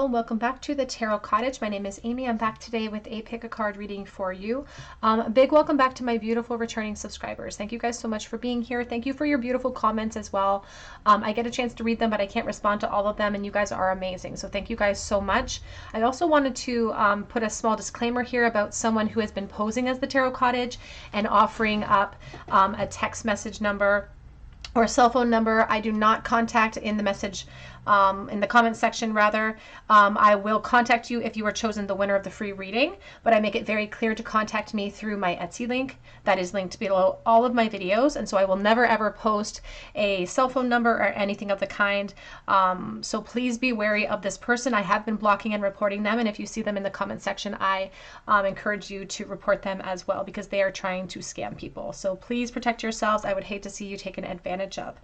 Hello and welcome back to the Tarot Cottage. My name is Amy. I'm back today with a pick a card reading for you. A big welcome back to my beautiful returning subscribers. Thank you guys so much for being here. Thank you for your beautiful comments as well. I get a chance to read them, but I can't respond to all of them, and you guys are amazing. So thank you guys so much. I also wanted to put a small disclaimer here about someone who has been posing as the Tarot Cottage and offering up a text message number or a cell phone number. I do not contact in the message, in the comments section rather. I will contact you if you are chosen the winner of the free reading, but I make it very clear to contact me through my Etsy link that is linked below all of my videos. And so I will never ever post a cell phone number or anything of the kind. So please be wary of this person. I have been blocking and reporting them, and if you see them in the comment section, I encourage you to report them as well, because they are trying to scam people. So please protect yourselves. I would hate to see you taken advantage of.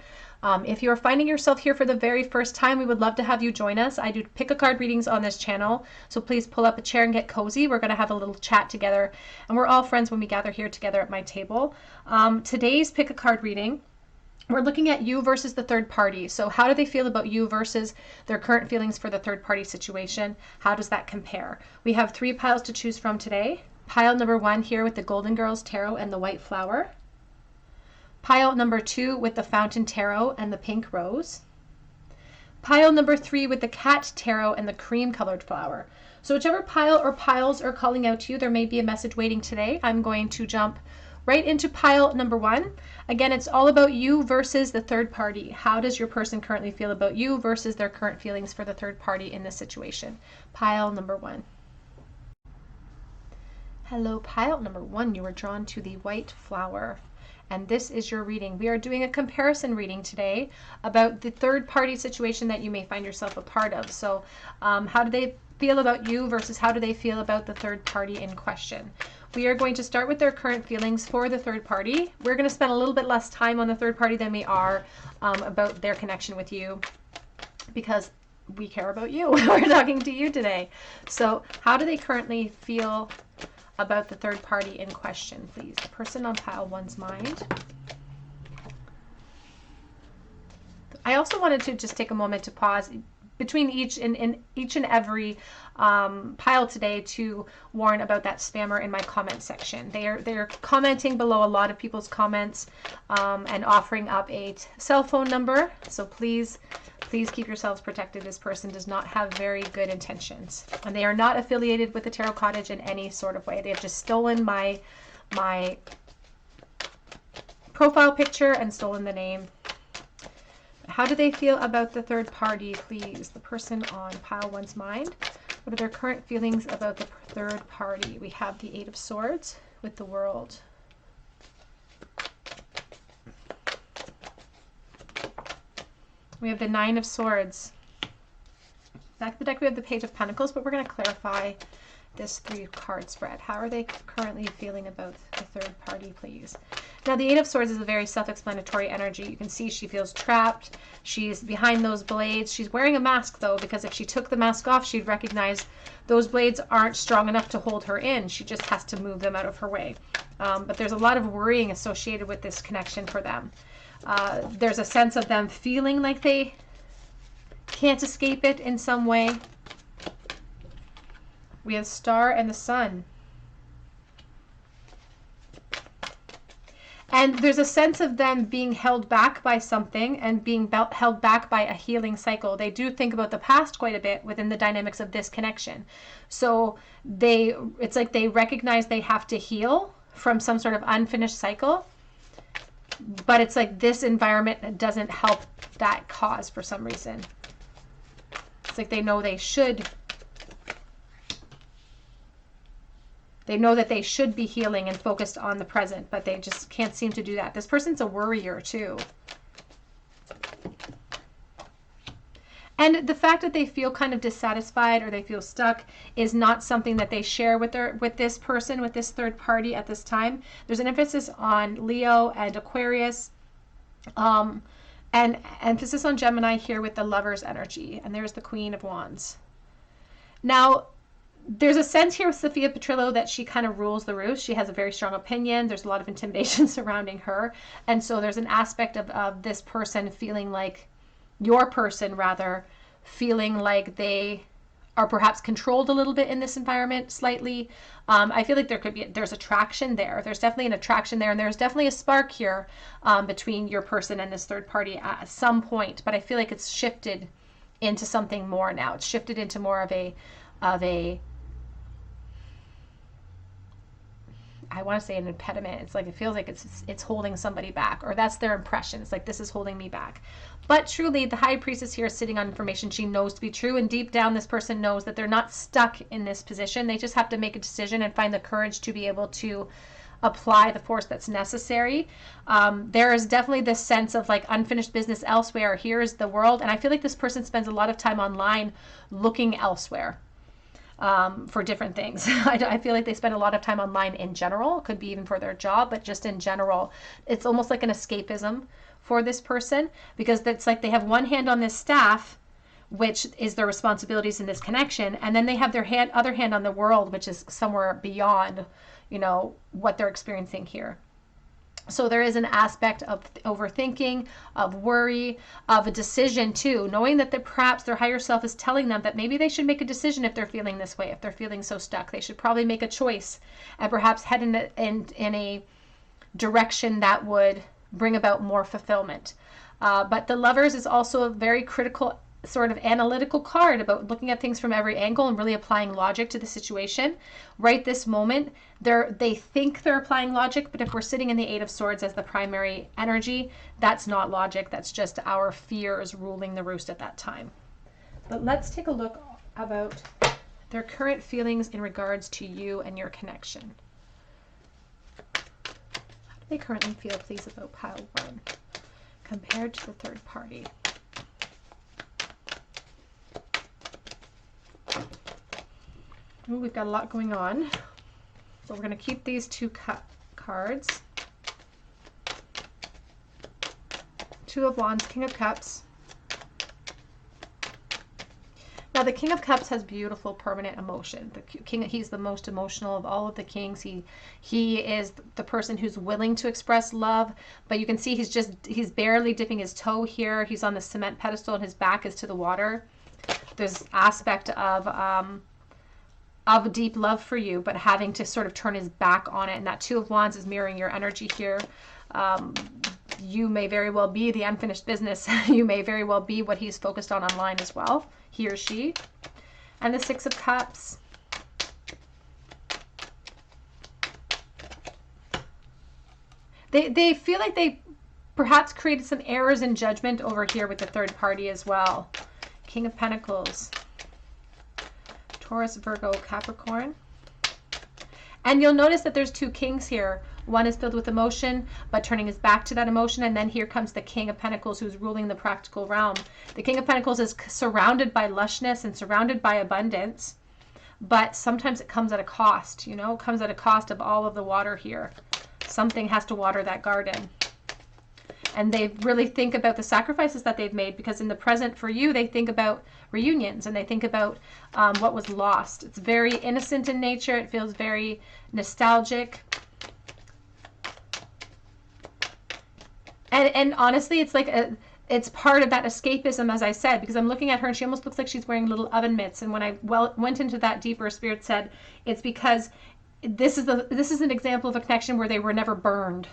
If you're finding yourself here for the very first time, we would love to have you join us. I do pick a card readings on this channel, so please pull up a chair and get cozy. We're going to have a little chat together, and we're all friends when we gather here together at my table. Today's pick a card reading, we're looking at you versus the third party. So how do they feel about you versus their current feelings for the third party situation? How does that compare? We have 3 piles to choose from today. Pile number 1 here with the Golden Girls Tarot and the White Flower. Pile number 2 with the Fountain Tarot and the Pink Rose. Pile number 3 with the Cat Tarot and the Cream Colored Flower. So whichever pile or piles are calling out to you, there may be a message waiting today. I'm going to jump right into pile number 1. Again, it's all about you versus the third party. How does your person currently feel about you versus their current feelings for the third party in this situation? Pile number 1. Hello, pile number 1. You were drawn to the White Flower, and this is your reading. We are doing a comparison reading today about the third party situation that you may find yourself a part of. So how do they feel about you versus how do they feel about the third party in question? We are going to start with their current feelings for the third party. We're going to spend a little bit less time on the third party than we are about their connection with you, because we care about you. We're talking to you today. So how do they currently feel about the third party in question, please? The person on pile 1's mind. I also wanted to just take a moment to pause between each and every pile today to warn about that spammer in my comment section. They are commenting below a lot of people's comments and offering up a cell phone number. So please keep yourselves protected. This person does not have very good intentions, and they are not affiliated with the Tarot Cottage in any sort of way. They have just stolen my profile picture and stolen the name. How do they feel about the third party, please? The person on pile 1's mind. What are their current feelings about the third party? We have the 8 of Swords with the World. We have the 9 of Swords. Back of the deck we have the Page of Pentacles, but we're going to clarify this 3-card spread. How are they currently feeling about the third party, please? Now, the 8 of Swords is a very self-explanatory energy. You can see she feels trapped. She's behind those blades. She's wearing a mask, though, because if she took the mask off, she'd recognize those blades aren't strong enough to hold her in. She just has to move them out of her way. But there's a lot of worrying associated with this connection for them. There's a sense of them feeling like they can't escape it in some way. We have Star and the Sun. And there's a sense of them being held back by something and being held back by a healing cycle. They do think about the past quite a bit within the dynamics of this connection. So it's like they recognize they have to heal from some sort of unfinished cycle. But it's like this environment doesn't help that cause for some reason. It's like they know they should. They know that they should be healing and focused on the present, but they just can't seem to do that. This person's a worrier too. And the fact that they feel kind of dissatisfied or they feel stuck is not something that they share with this person, with this third party at this time. There's an emphasis on Leo and Aquarius, and emphasis on Gemini here with the Lover's energy. And there's the Queen of Wands. Now, there's a sense here with Sophia Petrillo that she kind of rules the roost. She has a very strong opinion. There's a lot of intimidation surrounding her. And so there's an aspect of this person feeling like, your person rather, feeling like they are perhaps controlled a little bit in this environment slightly. I feel like there's attraction there. There's definitely an attraction there, and there's definitely a spark here between your person and this third party at some point. But I feel like it's shifted into something more now. It's shifted into more of a I want to say an impediment. It's like it feels like it's holding somebody back, or that's their impression. It's like, this is holding me back. But truly, the High Priestess here is sitting on information she knows to be true, and deep down, this person knows that they're not stuck in this position. They just have to make a decision and find the courage to be able to apply the force that's necessary. There is definitely this sense of like unfinished business elsewhere. Here's the world, and I feel like this person spends a lot of time online looking elsewhere. For different things. I feel like they spend a lot of time online in general. It could be even for their job, but just in general, it's almost like an escapism for this person, because it's like they have one hand on this staff, which is their responsibilities in this connection, and then they have their other hand on the world, which is somewhere beyond, what they're experiencing here. So there is an aspect of overthinking, of worry, of a decision too, knowing that perhaps their higher self is telling them that maybe they should make a decision if they're feeling this way, if they're feeling so stuck. They should probably make a choice and perhaps head in a direction that would bring about more fulfillment. But the Lovers is also a very critical sort of analytical card about looking at things from every angle and really applying logic to the situation. Right this moment, they think they're applying logic, but if we're sitting in the Eight of Swords as the primary energy, that's not logic. That's just our fears ruling the roost at that time. But let's take a look about their current feelings in regards to you and your connection. How do they currently feel, please, about pile 1 compared to the third party? Ooh, we've got a lot going on. So we're going to keep these 2 cards. 2 of Wands, King of Cups. Now the King of Cups has beautiful permanent emotion. The King, he's the most emotional of all of the kings. He is the person who's willing to express love, but you can see he's barely dipping his toe here. He's on the cement pedestal and his back is to the water. There's aspect of deep love for you, but having to sort of turn his back on it. And that 2 of Wands is mirroring your energy here. You may very well be the unfinished business. You may very well be what he's focused on online as well, he or she. And the 6 of Cups. They feel like they perhaps created some errors in judgment over here with the third party as well. King of Pentacles. Taurus, Virgo, Capricorn. And you'll notice that there's 2 kings here. One is filled with emotion, but turning his back to that emotion. And then here comes the King of Pentacles, who's ruling the practical realm. The King of Pentacles is surrounded by lushness and surrounded by abundance. But sometimes it comes at a cost, it comes at a cost of all of the water here. Something has to water that garden. And they really think about the sacrifices that they've made, because in the present for you, they think about reunions and they think about what was lost. It's very innocent in nature. It feels very nostalgic. And honestly, it's like it's part of that escapism, as I said, because I'm looking at her and she almost looks like she's wearing little oven mitts. And when I went into that deeper, Spirit said it's because this is an example of a connection where they were never burned.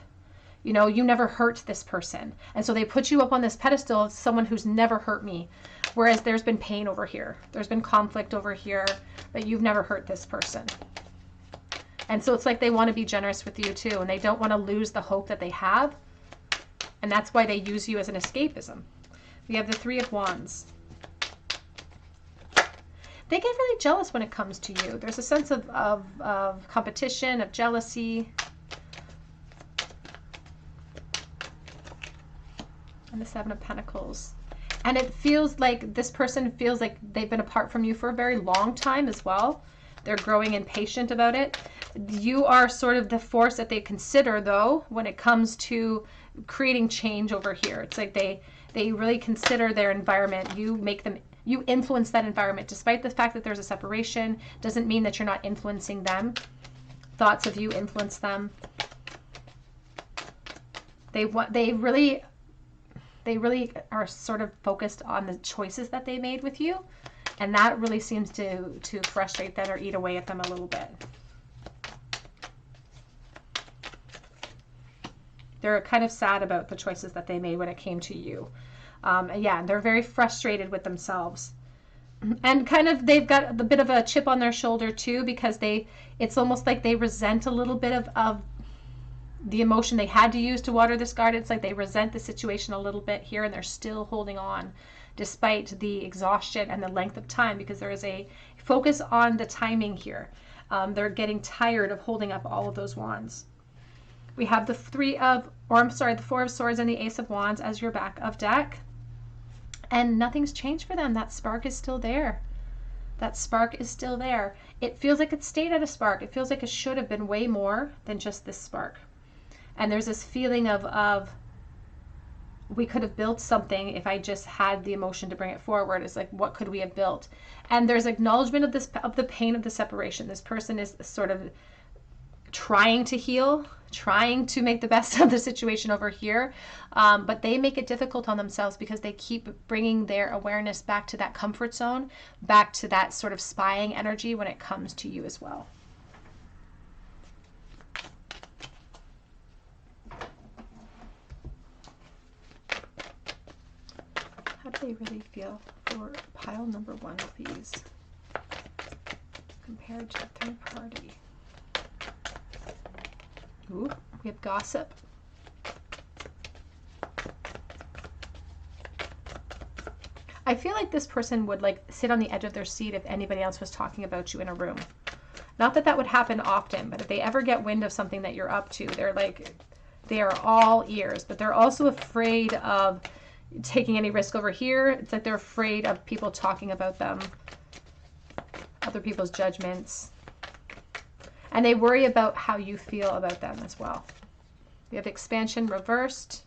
You never hurt this person. And so they put you up on this pedestal of someone who's never hurt me. Whereas there's been pain over here. There's been conflict over here, but you've never hurt this person. And so it's like they want to be generous with you too. And they don't want to lose the hope that they have. And that's why they use you as an escapism. We have the 3 of Wands. They get really jealous when it comes to you. There's a sense of competition, of jealousy. And the 7 of Pentacles. And it feels like this person feels like they've been apart from you for a very long time as well. They're growing impatient about it. You are sort of the force that they consider, though, when it comes to creating change over here. It's like they really consider their environment. You influence that environment. Despite the fact that there's a separation, doesn't mean that you're not influencing them. Thoughts of you influence them. They really are sort of focused on the choices that they made with you. And that really seems to frustrate them or eat away at them a little bit. They're kind of sad about the choices that they made when it came to you. Yeah, they're very frustrated with themselves. And kind of they've got a bit of a chip on their shoulder too, because it's almost like they resent a little bit of the emotion they had to use to water this garden. It's like they resent the situation a little bit here, and they're still holding on despite the exhaustion and the length of time, because there is a focus on the timing here. They're getting tired of holding up all of those wands. We have the the Four of Swords and the Ace of Wands as your back of deck. And nothing's changed for them. That spark is still there. That spark is still there. It feels like it stayed at a spark. It feels like it should have been way more than just this spark. And there's this feeling of we could have built something if I just had the emotion to bring it forward. It's like, what could we have built? And there's acknowledgement of the pain of the separation. This person is sort of trying to heal, trying to make the best of the situation over here, but they make it difficult on themselves because they keep bringing their awareness back to that comfort zone, back to that sort of spying energy when it comes to you as well. How do they really feel for pile number 1, please, compared to the third party? Ooh, we have gossip. I feel like this person would like sit on the edge of their seat if anybody else was talking about you in a room. Not that that would happen often, but if they ever get wind of something that you're up to, they are all ears, but they're also afraid of taking any risk over here. It's like they're afraid of people talking about them, other people's judgments. And they worry about how you feel about them as well. We have expansion reversed.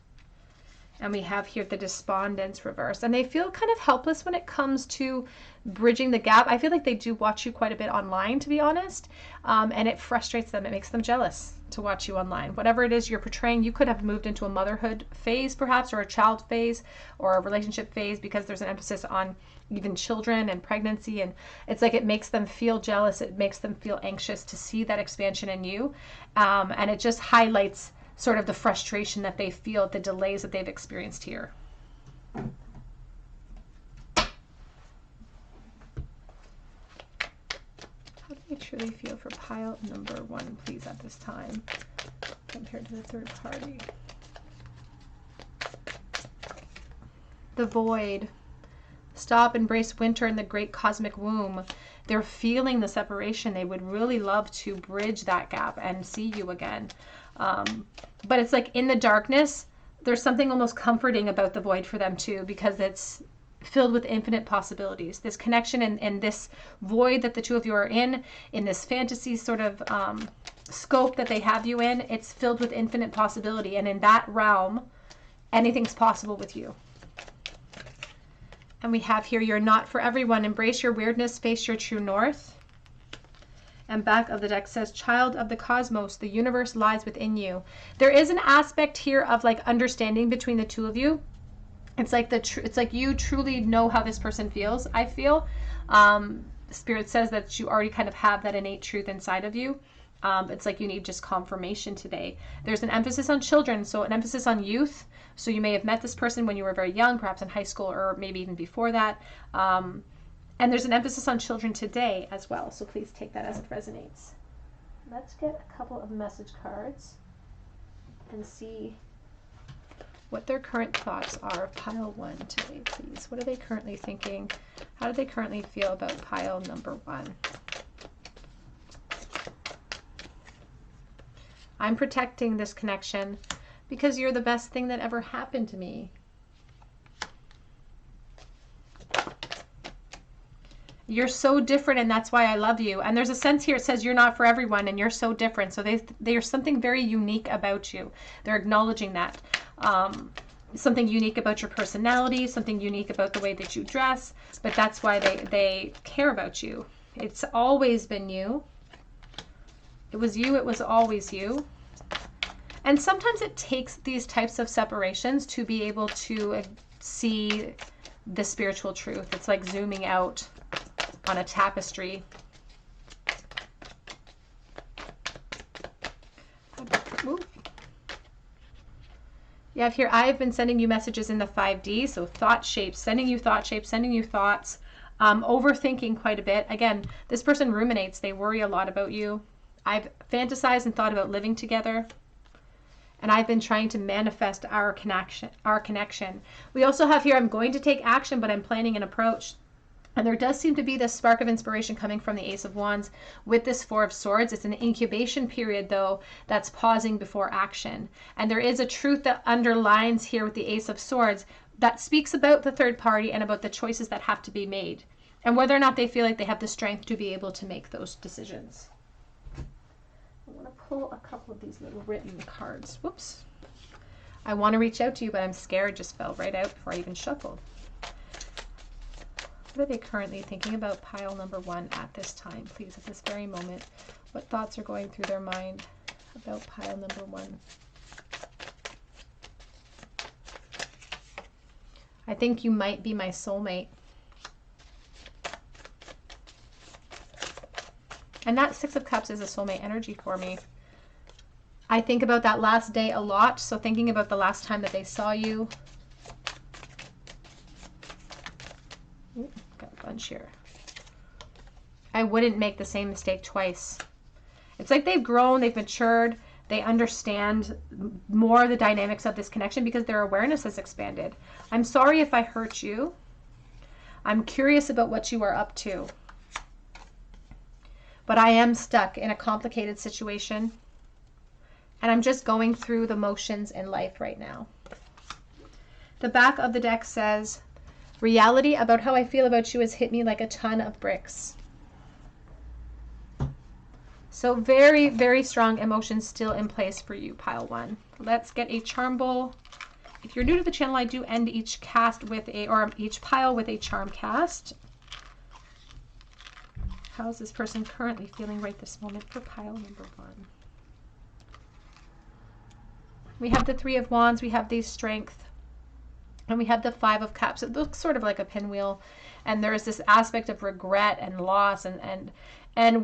And we have here the despondence reversed. And they feel kind of helpless when it comes to bridging the gap. I feel like they do watch you quite a bit online, to be honest. And it frustrates them. It makes them jealous to watch you online. Whatever it is you're portraying, you could have moved into a motherhood phase perhaps, or a child phase, or a relationship phase, because there's an emphasis on even children and pregnancy. And it's like it makes them feel jealous. It makes them feel anxious to see that expansion in you. And it just highlights sort of the frustration that they feel at the delays that they've experienced here. How do they truly feel for pile number 1, please, at this time, compared to the third party? The void. Stop, embrace winter in the great cosmic womb. They're feeling the separation. They would really love to bridge that gap and see you again. But it's like in the darkness, there's something almost comforting about the void for them too, because it's filled with infinite possibilities. This connection and this void that the two of you are in this fantasy sort of scope that they have you in, it's filled with infinite possibility. And in that realm, anything's possible with you. And we have here, you're not for everyone. Embrace your weirdness, face your true north. And back of the deck says, child of the cosmos, the universe lies within you. There is an aspect here of like understanding between the two of you. It's like it's like you truly know how this person feels, I feel. Spirit says that you already kind of have that innate truth inside of you. It's like you need just confirmation today. There's an emphasis on children, so an emphasis on youth. So you may have met this person when you were very young, perhaps in high school, or maybe even before that. And there's an emphasis on children today as well. So please take that as it resonates. Let's get a couple of message cards and see what their current thoughts are of pile 1 today, please. What are they currently thinking? How do they currently feel about pile number 1? I'm protecting this connection because you're the best thing that ever happened to me. You're so different, and that's why I love you. And there's a sense here, it says you're not for everyone, and you're so different. So there's something very unique about you. They're acknowledging that. Something unique about your personality, something unique about the way that you dress, but that's why they care about you. It's always been you. It was you, it was always you. And sometimes it takes these types of separations to be able to see the spiritual truth. It's like zooming out on a tapestry. Ooh. You have here, I've been sending you messages in the 5D, so thought shapes, sending you thoughts, overthinking quite a bit. Again, this person ruminates, they worry a lot about you. I've fantasized and thought about living together. And I've been trying to manifest our connection. We also have here, I'm going to take action, but I'm planning an approach. And there does seem to be this spark of inspiration coming from the Ace of Wands with this Four of Swords. It's an incubation period, though, that's pausing before action. And there is a truth that underlines here with the Ace of Swords that speaks about the third party and about the choices that have to be made and whether or not they feel like they have the strength to be able to make those decisions. I want to pull a couple of these little written cards. Whoops. I want to reach out to you, but I'm scared. Just fell right out before I even shuffled. What are they currently thinking about pile number 1 at this time, please, at this very moment? What thoughts are going through their mind about pile number 1? I think you might be my soulmate. And that Six of Cups is a soulmate energy for me. I think about that last day a lot. So thinking about the last time that they saw you. Ooh, got a bunch here. I wouldn't make the same mistake twice. It's like they've grown, they've matured, they understand more the dynamics of this connection because their awareness has expanded. I'm sorry if I hurt you. I'm curious about what you are up to. But I am stuck in a complicated situation. And I'm just going through the motions in life right now. The back of the deck says, reality about how I feel about you has hit me like a ton of bricks. So very, very strong emotions still in place for you, pile 1. Let's get a charm bowl. If you're new to the channel, I do end each cast with each pile with a charm cast. How's this person currently feeling right this moment for pile number 1? We have the Three of Wands, we have the Strength, and we have the Five of Cups. It looks sort of like a pinwheel, and there's this aspect of regret and loss and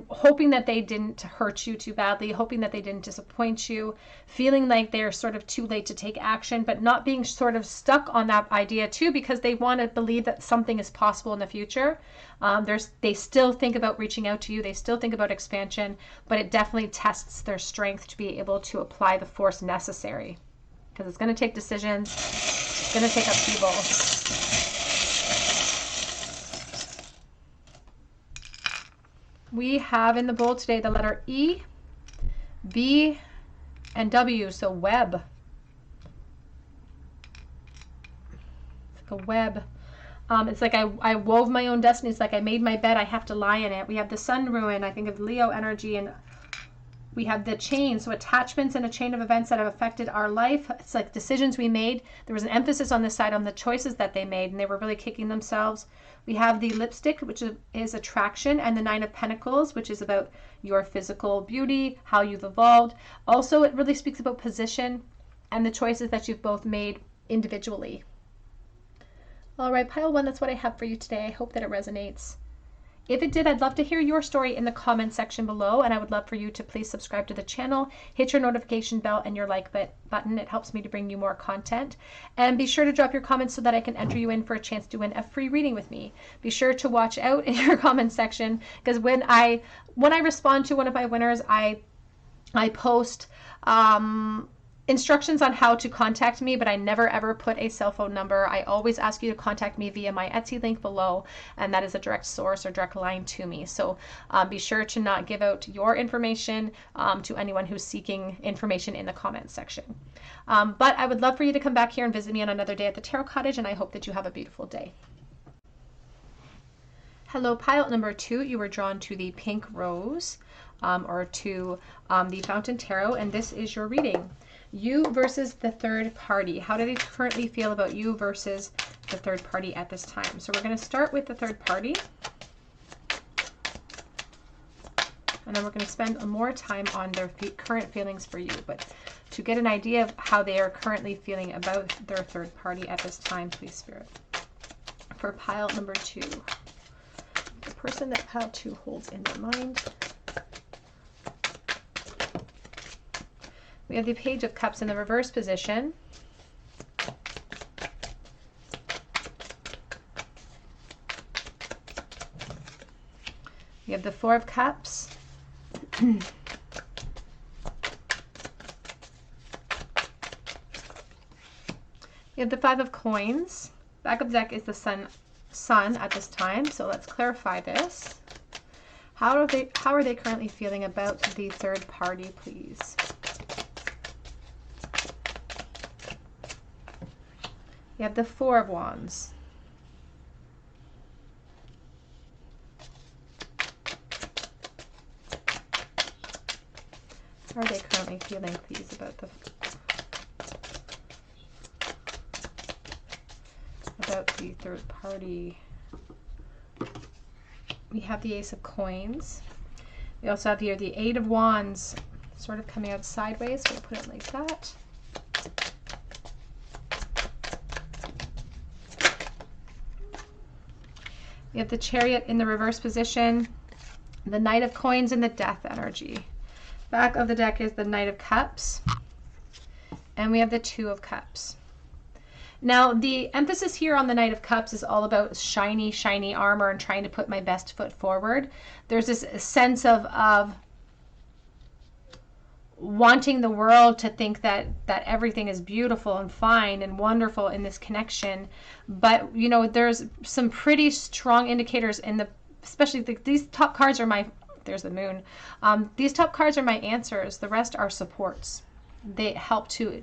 hoping that they didn't hurt you too badly, hoping that they didn't disappoint you, feeling like they're sort of too late to take action, but not being sort of stuck on that idea too, because they want to believe that something is possible in the future. They still think about reaching out to you. They still think about expansion, but it definitely tests their strength to be able to apply the force necessary, because it's going to take decisions. It's going to take upheaval. We have in the bowl today the letter E, B, and W, so web. It's like a web. It's like I wove my own destiny. It's like I made my bed, I have to lie in it. We have the sun ruin, I think of Leo energy, and we have the chain, so attachments and a chain of events that have affected our life. It's like decisions we made. There was an emphasis on this side on the choices that they made, and they were really kicking themselves. We have the lipstick, which is attraction, and the Nine of Pentacles, which is about your physical beauty, how you've evolved. Also, it really speaks about position and the choices that you've both made individually. All right, pile 1, that's what I have for you today. I hope that it resonates. If it did, I'd love to hear your story in the comment section below, and I would love for you to please subscribe to the channel, hit your notification bell and your like button. It helps me to bring you more content. And be sure to drop your comments so that I can enter you in for a chance to win a free reading with me. Be sure to watch out in your comment section, because when I respond to one of my winners, I post instructions on how to contact me, but I never ever put a cell phone number. I always ask you to contact me via my Etsy link below, and that is a direct source or direct line to me. So be sure to not give out your information to anyone who's seeking information in the comments section. But I would love for you to come back here and visit me on another day at the Tarot Cottage, and I hope that you have a beautiful day. Hello, pile number 2. You were drawn to the pink rose or to the Fountain Tarot, and this is your reading. You versus the third party. How do they currently feel about you versus the third party at this time? So we're going to start with the third party. And then we're going to spend more time on their current feelings for you. But to get an idea of how they are currently feeling about their third party at this time, please, Spirit. For pile number 2. The person that how to hold in their mind. We have the Page of Cups in the reverse position. We have the Four of Cups. We have the Five of Coins. Back of the deck is the sun at this time. So let's clarify this. How are they currently feeling about the third party, please? You have the Four of Wands. How are they currently feeling, please, about the third party? We have the Ace of Coins. We also have here the Eight of Wands, sort of coming out sideways. We'll put it like that. We have the Chariot in the reverse position, the Knight of Coins, and the Death energy. Back of the deck is the Knight of Cups, and we have the Two of Cups. Now, the emphasis here on the Knight of Cups is all about shiny, shiny armor and trying to put my best foot forward. There's this sense of wanting the world to think that everything is beautiful and fine and wonderful in this connection. But, you know, there's some pretty strong indicators in the, especially these top cards are my, there's the Moon. These top cards are my answers. The rest are supports. They help to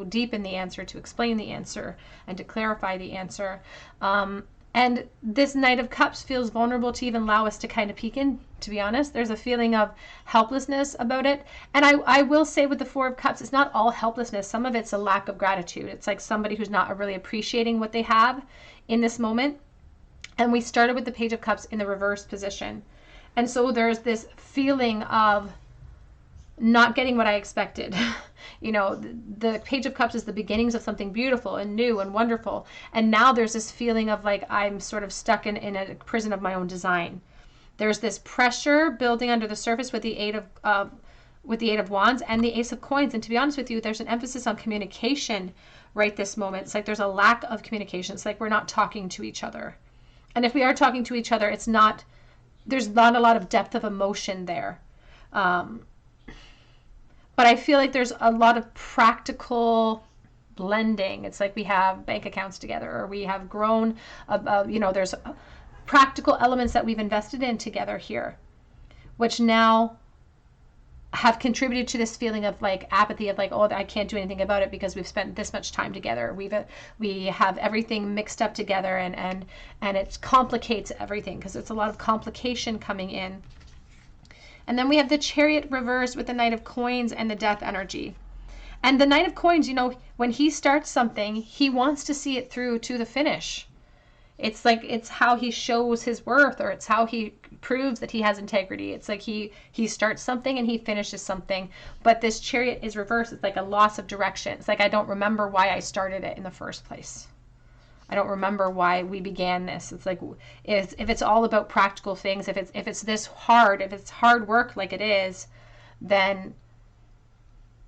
deepen the answer, to explain the answer, and to clarify the answer. And this Knight of Cups feels vulnerable to even allow us to kind of peek in, to be honest. There's a feeling of helplessness about it. And I will say with the Four of Cups, it's not all helplessness. Some of it's a lack of gratitude. It's like somebody who's not really appreciating what they have in this moment. And we started with the Page of Cups in the reverse position. And so there's this feeling of not getting what I expected. You know, the Page of Cups is the beginnings of something beautiful and new and wonderful. And now there's this feeling of like I'm sort of stuck in a prison of my own design. There's this pressure building under the surface with the Eight of Wands and the Ace of Coins. And to be honest with you, there's an emphasis on communication right this moment. It's like there's a lack of communication. It's like we're not talking to each other. And if we are talking to each other, there's not a lot of depth of emotion there. But I feel like there's a lot of practical blending. It's like we have bank accounts together, or we have grown, you know, there's practical elements that we've invested in together here, which now have contributed to this feeling of like apathy, of like, oh, I can't do anything about it because we've spent this much time together. We have everything mixed up together, and it complicates everything because it's a lot of complication coming in. And then we have the Chariot reversed with the Knight of Coins and the Death energy. And the Knight of Coins, you know, when he starts something, he wants to see it through to the finish. It's like, it's how he shows his worth, or it's how he proves that he has integrity. It's like he starts something and he finishes something. But this Chariot is reversed. It's like a loss of direction. It's like, I don't remember why I started it in the first place. I don't remember why we began this. It's like, if it's all about practical things, if it's this hard, if it's hard work like it is, then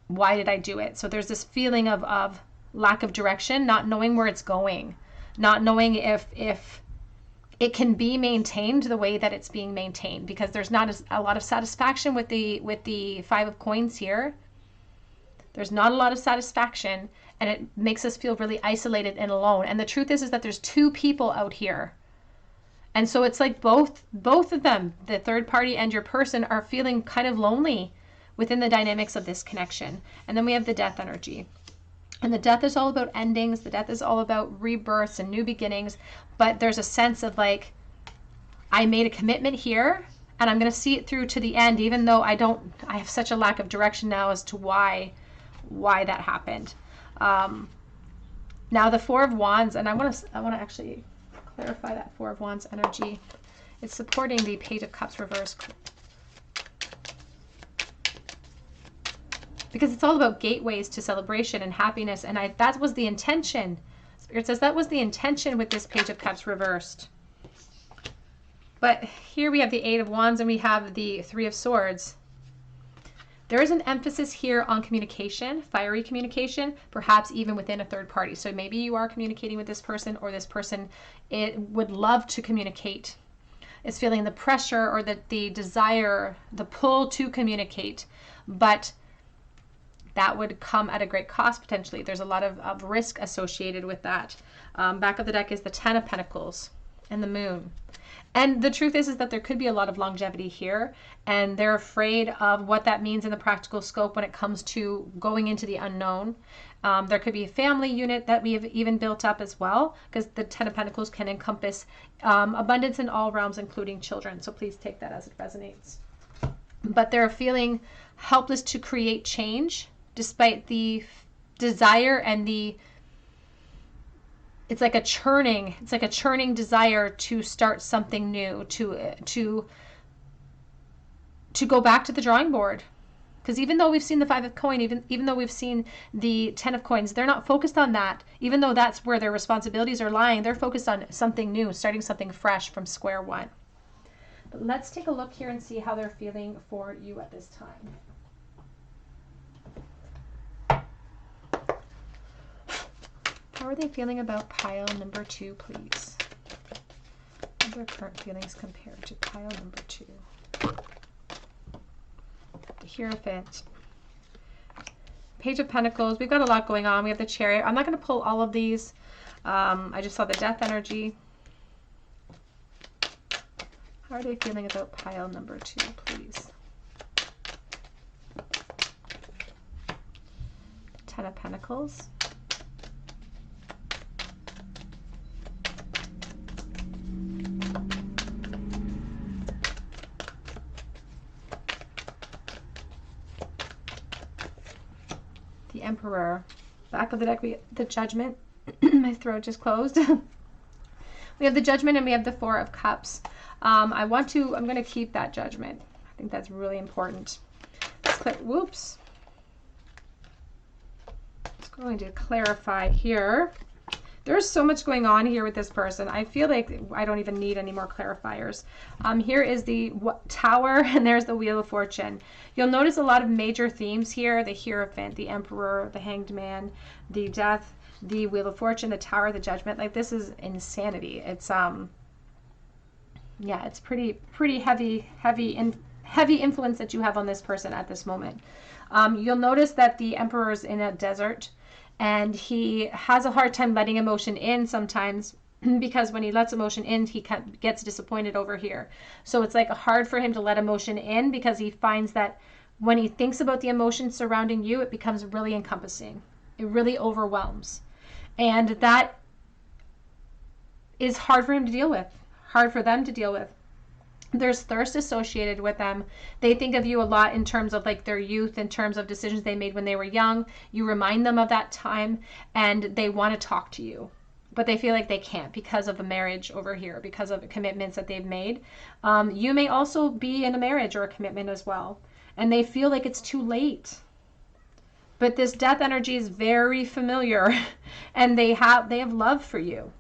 why did I do it? So there's this feeling of lack of direction, not knowing where it's going, not knowing if it can be maintained the way that it's being maintained, because there's not a lot of satisfaction with the Five of Coins here. There's not a lot of satisfaction, and it makes us feel really isolated and alone. And the truth is that there's two people out here. And so it's like both of them, the third party and your person, are feeling kind of lonely within the dynamics of this connection. And then we have the Death energy. And the Death is all about endings. The Death is all about rebirths and new beginnings. But there's a sense of like, I made a commitment here, and I'm going to see it through to the end, even though I have such a lack of direction now as to why that happened. Now the Four of Wands, and I want to actually clarify that Four of Wands energy. It's supporting the Page of Cups reversed, because it's all about gateways to celebration and happiness, and that was the intention. Spirit says that was the intention with this Page of Cups reversed. But here we have the Eight of Wands and we have the Three of Swords. There is an emphasis here on communication, fiery communication, perhaps even within a third party. So maybe you are communicating with this person, or this person would love to communicate, is feeling the pressure or the desire, the pull to communicate, but that would come at a great cost potentially. There's a lot of risk associated with that. Back of the deck is the Ten of Pentacles and the Moon. And the truth is that there could be a lot of longevity here, and they're afraid of what that means in the practical scope when it comes to going into the unknown. There could be a family unit that we have even built up as well, because the Ten of Pentacles can encompass abundance in all realms, including children. So please take that as it resonates. But they're feeling helpless to create change, despite the desire and it's like a churning desire to start something new, to go back to the drawing board. Because even though we've seen the Five of Coins, even though we've seen the Ten of Coins, they're not focused on that. Even though that's where their responsibilities are lying, they're focused on something new, starting something fresh from square one. But let's take a look here and see how they're feeling for you at this time. How are they feeling about pile number 2, please? What are their current feelings compared to pile number 2? The Hierophant. Page of Pentacles. We've got a lot going on. We have the Chariot. I'm not going to pull all of these. I just saw the Death energy. How are they feeling about pile number 2, please? Ten of Pentacles. The Emperor. Back of the deck, the Judgment. My throat just closed. We have the Judgment and we have the Four of Cups. I'm going to keep that Judgment. I think that's really important. Whoops. It's going to clarify here. There's so much going on here with this person. I feel like I don't even need any more clarifiers. Here is the Tower, and there's the Wheel of Fortune. You'll notice a lot of major themes here: the Hierophant, the Emperor, the Hanged Man, the Death, the Wheel of Fortune, the Tower, the Judgment. Like, this is insanity. It's yeah, it's pretty heavy influence that you have on this person at this moment. You'll notice that the Emperor is in a desert, and he has a hard time letting emotion in sometimes, because when he lets emotion in, he gets disappointed over here. So it's like hard for him to let emotion in, because he finds that when he thinks about the emotions surrounding you, it becomes really encompassing. It really overwhelms. And that is hard for him to deal with, hard for them to deal with. There's thirst associated with them. They think of you a lot in terms of like their youth, in terms of decisions they made when they were young. You remind them of that time, and they want to talk to you, but they feel like they can't because of a marriage over here, because of commitments that they've made. You may also be in a marriage or a commitment as well, and they feel like it's too late. But this Death energy is very familiar, and they have love for you.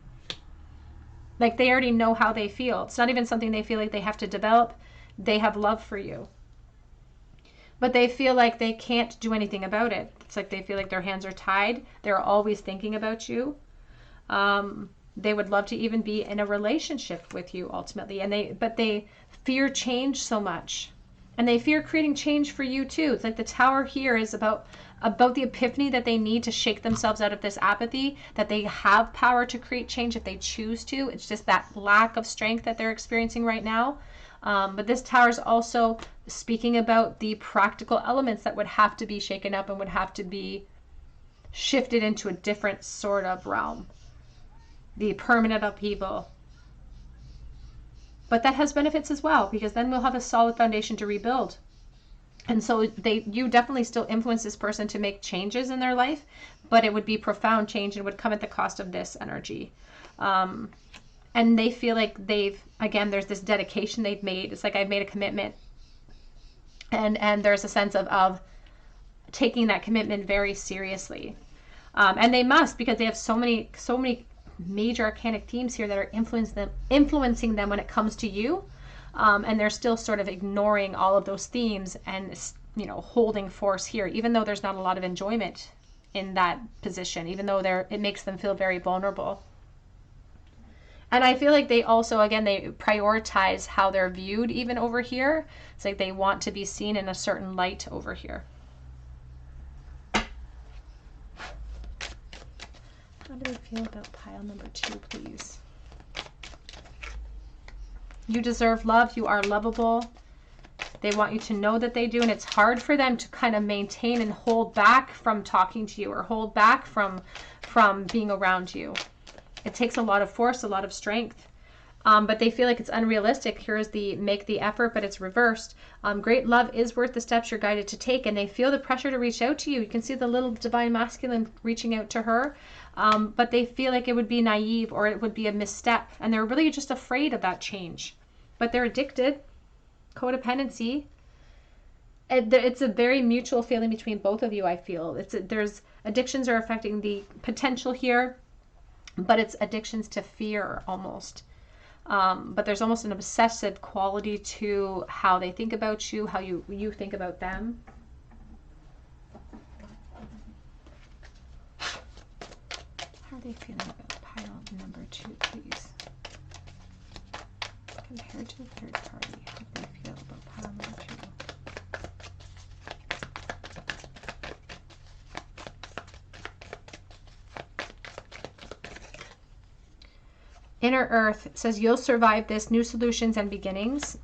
Like, they already know how they feel. It's not even something they feel like they have to develop. They have love for you. But they feel like they can't do anything about it. It's like they feel like their hands are tied. They're always thinking about you. They would love to even be in a relationship with you ultimately. But they fear change so much. And they fear creating change for you too. It's like the Tower here is about the epiphany that they need to shake themselves out of this apathy, that they have power to create change if they choose to. It's just that lack of strength that they're experiencing right now. But this Tower is also speaking about the practical elements that would have to be shaken up and would have to be shifted into a different sort of realm. The permanent upheaval. But that has benefits as well, because then we'll have a solid foundation to rebuild. And so you definitely still influence this person to make changes in their life, but it would be profound change and would come at the cost of this energy. And they feel like there's this dedication they've made. It's like, I've made a commitment. And there's a sense of taking that commitment very seriously. And they must, because they have so many major arcanic themes here that are influencing them when it comes to you. And they're still sort of ignoring all of those themes and, you know, holding force here, even though there's not a lot of enjoyment in that position, even though it makes them feel very vulnerable. And I feel like they also, again, they prioritize how they're viewed even over here. It's like they want to be seen in a certain light over here. How do they feel about pile number 2, please? You deserve love. You are lovable. They want you to know that they do, and it's hard for them to kind of maintain and hold back from talking to you or hold back from being around you. It takes a lot of force, a lot of strength, but they feel like it's unrealistic. Here's the make the effort, but it's reversed. Great love is worth the steps you're guided to take, and they feel the pressure to reach out to you. You can see the little divine masculine reaching out to her, but they feel like it would be naive or it would be a misstep, and they're really just afraid of that change. But they're addicted. Codependency. It's a very mutual feeling between both of you, I feel. There's addictions are affecting the potential here, but it's addictions to fear almost. But there's almost an obsessive quality to how they think about you, how you think about them. How are they feeling about pile number 2, please? Compared to the third party, how do they feel about pile number 2? Inner Earth says you'll survive this. New solutions and beginnings.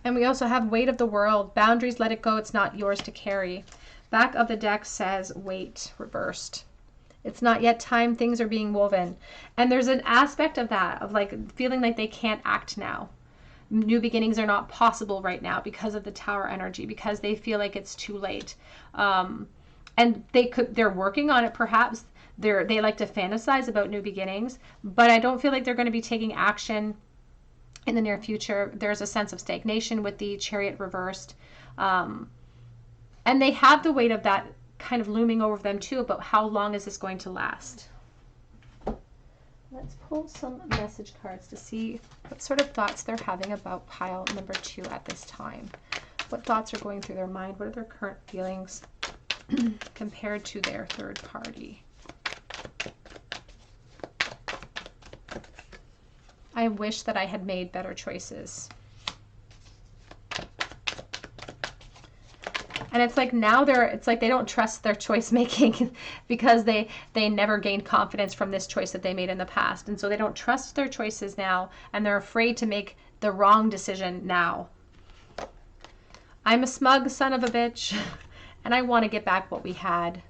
And we also have weight of the world. Boundaries, let it go. It's not yours to carry. Back of the deck says wait, reversed. It's not yet time. Things are being woven. And there's an aspect of that, of like feeling like they can't act now. New beginnings are not possible right now because of the Tower energy, because they feel like it's too late. And they're working on it perhaps. They like to fantasize about new beginnings, but I don't feel like they're going to be taking action in the near future. There's a sense of stagnation with the Chariot reversed. And they have the weight of that kind of looming over them too, about how long is this going to last. Let's pull some message cards to see what sort of thoughts they're having about pile number 2 at this time. What thoughts are going through their mind? What are their current feelings compared to their third party? I wish that I had made better choices. And it's like now it's like they don't trust their choice making because they never gained confidence from this choice that they made in the past. And so they don't trust their choices now, and they're afraid to make the wrong decision now. I'm a smug son of a bitch, and I want to get back what we had.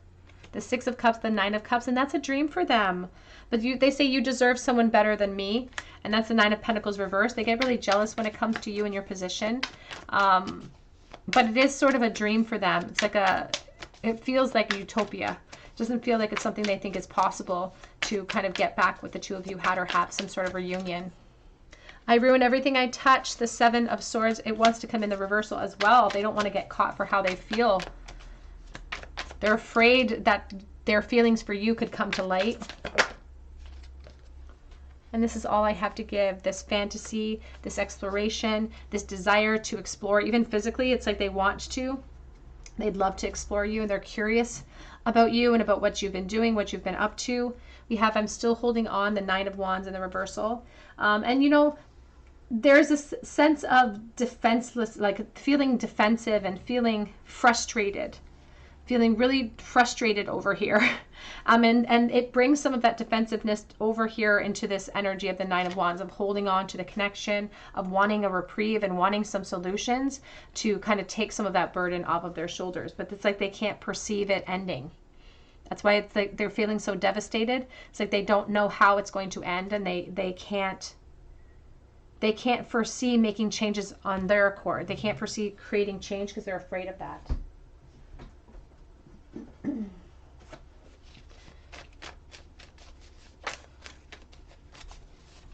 The 6 of Cups, the 9 of Cups, and that's a dream for them. But they say you deserve someone better than me, and that's the 9 of Pentacles reversed. They get really jealous when it comes to you and your position. But it is sort of a dream for them. It's like it feels like a utopia. It doesn't feel like it's something they think is possible to kind of get back what the two of you had or have some sort of reunion. I ruin everything I touch. The 7 of Swords, it wants to come in the reversal as well. They don't want to get caught for how they feel. They're afraid that their feelings for you could come to light. And this is all I have to give. This fantasy, this exploration, this desire to explore, even physically, it's like they want to. They'd love to explore you, and they're curious about you and about what you've been doing, what you've been up to. We have I'm still holding on, the 9 of Wands in the reversal. And you know, there's a sense of defenseless, like feeling defensive and feeling frustrated. Feeling really frustrated over here. And it brings some of that defensiveness over here into this energy of the 9 of Wands, of holding on to the connection, of wanting a reprieve and wanting some solutions to kind of take some of that burden off of their shoulders. But it's like they can't perceive it ending. That's why it's like they're feeling so devastated. It's like they don't know how it's going to end, and they can't foresee making changes on their accord. They can't foresee creating change because they're afraid of that.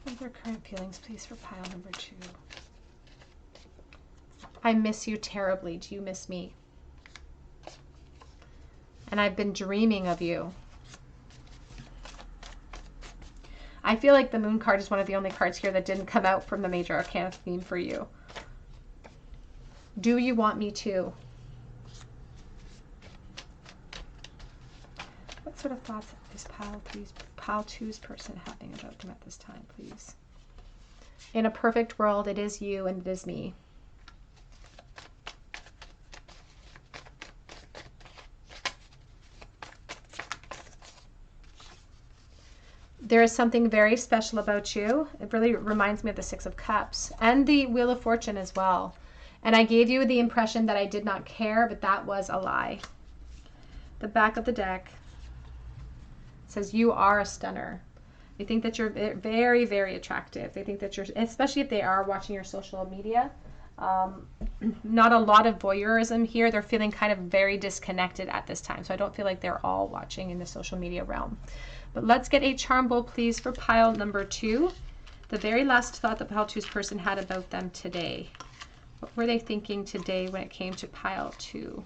What are their current feelings, please, for pile number 2? I miss you terribly. Do you miss me? and I've been dreaming of you. I feel like the Moon card is one of the only cards here that didn't come out from the Major Arcana theme for you. Do you want me to? What sort of thoughts is Pile 2's person having about them at this time, please? In a perfect world, it is you and it is me. There is something very special about you. It really reminds me of the Six of Cups and the Wheel of Fortune as well. And I gave you the impression that I did not care, but that was a lie. The back of the deck says you are a stunner. They think that you're very, very attractive. They think that you're, especially if they are watching your social media, not a lot of voyeurism here. They're feeling kind of very disconnected at this time. So I don't feel like they're all watching in the social media realm. But let's get a charm bowl, please, for pile number 2. The very last thought that pile 2's person had about them today. What were they thinking today when it came to pile 2?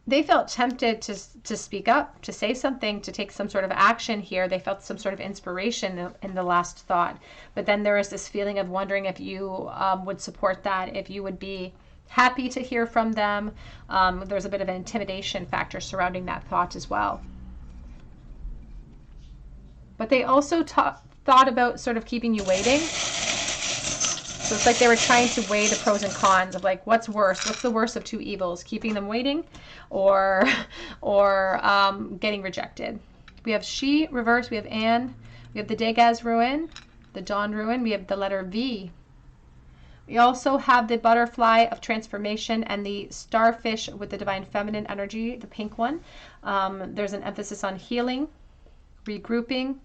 They felt tempted to speak up, to say something, to take some sort of action here. They felt some sort of inspiration in the last thought. But then there is this feeling of wondering if you would support that, if you would be happy to hear from them. There's a bit of an intimidation factor surrounding that thought as well. But they also thought about sort of keeping you waiting. So it's like they were trying to weigh the pros and cons of like, what's worse? What's the worst of two evils? Keeping them waiting or getting rejected. We have She reversed. We have Anne. We have the Degas Ruin, the Dawn Ruin. We have the letter V. We also have the Butterfly of Transformation and the Starfish with the Divine Feminine energy, the pink one. There's an emphasis on healing, regrouping.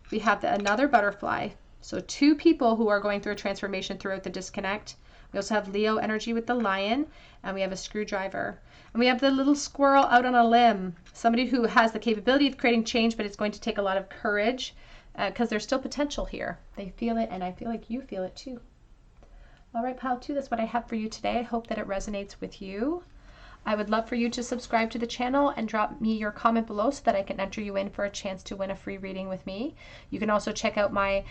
We have another butterfly. So 2 people who are going through a transformation throughout the disconnect. We also have Leo energy with the lion, and we have a screwdriver. And we have the little squirrel out on a limb, somebody who has the capability of creating change, but it's going to take a lot of courage because there's still potential here. They feel it, and I feel like you feel it too. All right, pile 2, that's what I have for you today. I hope that it resonates with you. I would love for you to subscribe to the channel and drop me your comment below so that I can enter you in for a chance to win a free reading with me. You can also check out my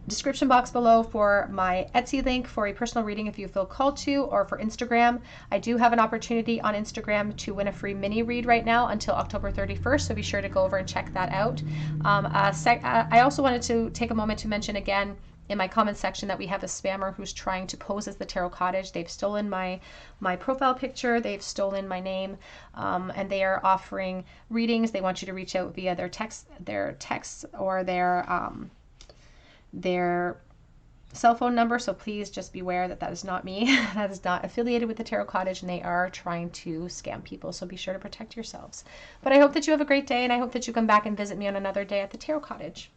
description box below for my Etsy link for a personal reading if you feel called to, or for Instagram. I do have an opportunity on Instagram to win a free mini read right now until October 31st, so be sure to go over and check that out. I also wanted to take a moment to mention again in my comment section that we have a spammer who's trying to pose as the Tarot Cottage. They've stolen my profile picture, they've stolen my name, and they are offering readings. They want you to reach out via their texts or their cell phone number. So please just beware that that is not me. That is not affiliated with the Tarot Cottage, and they are trying to scam people. So be sure to protect yourselves. But I hope that you have a great day, and I hope that you come back and visit me on another day at the Tarot Cottage.